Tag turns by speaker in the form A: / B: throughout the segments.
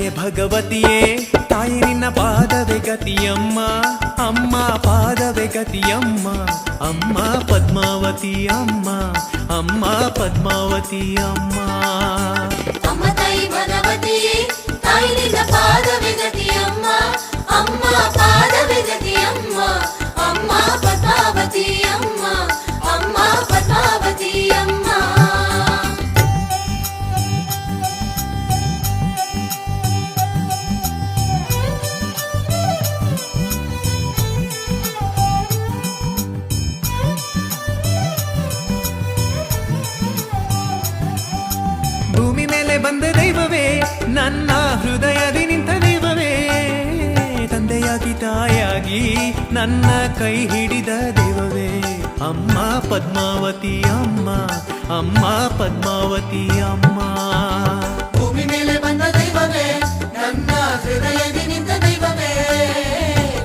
A: ತಾಯಿ ಭಗವತಿಯೇ ತಾಯಿ ನಿನ್ನ ಪಾದವೇ ಗತಿಯಮ್ಮ ಅಮ್ಮ ಪಾದವೇ ಗತಿಯಮ್ಮ ಅಮ್ಮ ಪದ್ಮಾವತಿ ಅಮ್ಮ ಅಮ್ಮ ಪದ್ಮಾವತಿ ಅಮ್ಮ
B: ಅಮ್ಮ ತಾಯಿ ಭಗವತಿಯೇ ತಾಯಿ ನಿನ್ನ ಪಾದವೇ ಗತಿಯಮ್ಮ ಅಮ್ಮ ಪಾದವೇ ಗತಿಯಮ್ಮ ಅಮ್ಮ ಪದ್ಮಾವತಿ ಅಮ್ಮ ಅಮ್ಮ ಪದ್ಮಾವತಿ ಅಮ್ಮ
A: ಭೂಮಿ ಮೇಲೆ ಬಂದ ದೈವವೇ ನನ್ನ ಹೃದಯದಿ ನಿಂತ ದೈವವೇ ತಂದೆಯಾಗಿ ತಾಯಾಗಿ ನನ್ನ ಕೈ ಹಿಡಿದ ದೈವವೇ ಅಮ್ಮ ಪದ್ಮಾವತಿ ಅಮ್ಮ ಅಮ್ಮ ಪದ್ಮಾವತಿ ಅಮ್ಮ
B: ಭೂಮಿ ಮೇಲೆ ಬಂದ ದೈವವೇ ನನ್ನ ಹೃದಯದಿ ನಿಂತ ದೈವವೇ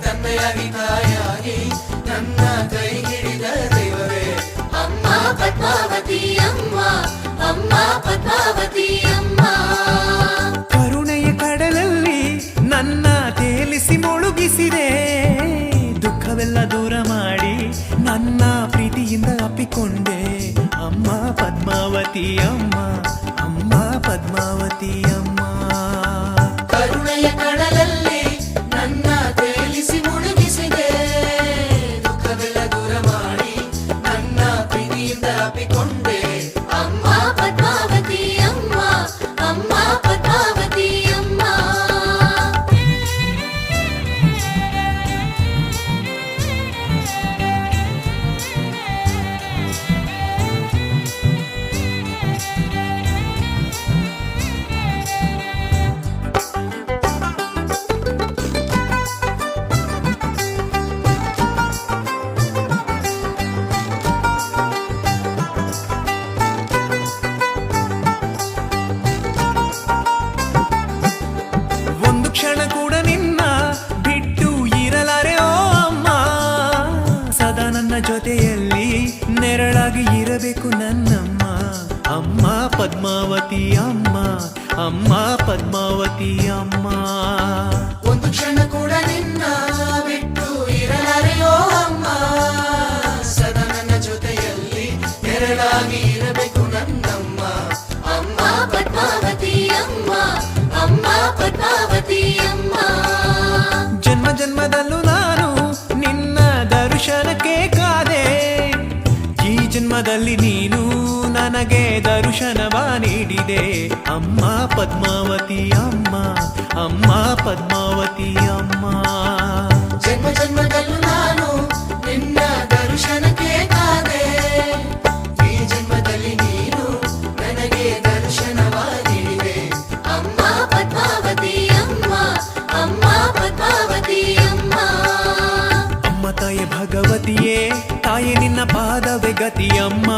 B: ತಂದೆಯಾಗಿ ತಾಯಾಗಿ ನನ್ನ ಕೈ ಹಿಡಿದ ದೈವವೇ ಅಮ್ಮ ಪದ್ಮಾವತಿ ಅಮ್ಮ ಅಮ್ಮ ಪದ್ಮಾವತಿ ಅಮ್ಮ
A: ಕರುಣೆಯ ಕಡಲಲ್ಲಿ ನನ್ನ ತೇಲಿಸಿ ಮುಳುಗಿಸಿದೆ ದುಃಖವೆಲ್ಲ ದೂರ ಮಾಡಿ ನನ್ನ ಪ್ರೀತಿಯಿಂದ ಅಪ್ಪಿಕೊಂಡೆ ಅಮ್ಮ ಪದ್ಮಾವತಿ ಅಮ್ಮ ಅಮ್ಮ ಪದ್ಮಾವತಿ ಅಮ್ಮ
B: ಕರುಣೆಯ ಕಡಲಲ್ಲಿ ನನ್ನ ತೇಲಿಸಿ ಮುಳುಗಿಸಿದೆ ದುಃಖವೆಲ್ಲ ದೂರ ಮಾಡಿ ನನ್ನ ಪ್ರೀತಿಯಿಂದ ಅಪ್ಪಿಕೊಂಡೆ ಅಮ್ಮ ಪದ್ಮಾವತಿ ಅಮ್ಮ ಅಮ್ಮ ಪದ್ಮಾವತಿ ಅಮ್ಮ
A: ಒಂದು ಕ್ಷಣ ಕೂಡ ನಿನ್ನ ಬಿಟ್ಟು ಇರಲಾರೆ ಓ ಅಮ್ಮ ಸದಾ ನನ್ನ ಜೊತೆಯಲ್ಲಿ ನೆರಳಾಗಿ ಇರಬೇಕು ನನ್ನಮ್ಮ ಅಮ್ಮ ಪದ್ಮಾವತಿ ಅಮ್ಮ ಅಮ್ಮ ಪದ್ಮಾವತಿ ಅಮ್ಮ
B: ಒಂದು ಕ್ಷಣ ಕೂಡ ನಿನ್ನ ಬಿಟ್ಟು ಇರಲಾರೆಯೋ ಅಮ್ಮ ಸದಾ ನನ್ನ ಜೊತೆಯಲ್ಲಿ ನೆರಳಾಗಿ ಇರಬೇಕು ನನ್ನಮ್ಮ ಅಮ್ಮ ಪದ್ಮಾವತಿ ಅಮ್ಮ ಅಮ್ಮ ಪದ್ಮಾವತಿ ಅಮ್ಮ
A: ಜನ್ಮ ಜನ್ಮದಲ್ಲೂ ನಾನು ನಿನ್ನ ದರ್ಶನಕ್ಕೆ ಕಾದೆ ಈ ಜನ್ಮದಲ್ಲಿ ನೀನು ನನಗೆ ದರ್ಶನವ ನೀಡಿದೆ ಅಮ್ಮ ಪದ್ಮಾವತಿ ಅಮ್ಮ ಅಮ್ಮ ಪದ್ಮಾವತಿ ಅಮ್ಮ
B: ಜನ್ಮ ಜನ್ಮದಲ್ಲೂ ನಾನು ನಿನ್ನ ದರ್ಶನಕ್ಕೆ ಕಾದೆ ಈ ಜನ್ಮದಲ್ಲಿ ನೀನು ನನಗೆ ದರ್ಶನವ ನೀಡಿದೆ ಅಮ್ಮ ಪದ್ಮಾವತಿ ಅಮ್ಮ ಅಮ್ಮ ಪದ್ಮಾವತಿ ಅಮ್ಮ
A: ಅಮ್ಮ ತಾಯಿ ಭಗವತಿಯೇ ತಾಯಿ ನಿನ್ನ ಪಾದವೇ ಗತಿಯಮ್ಮ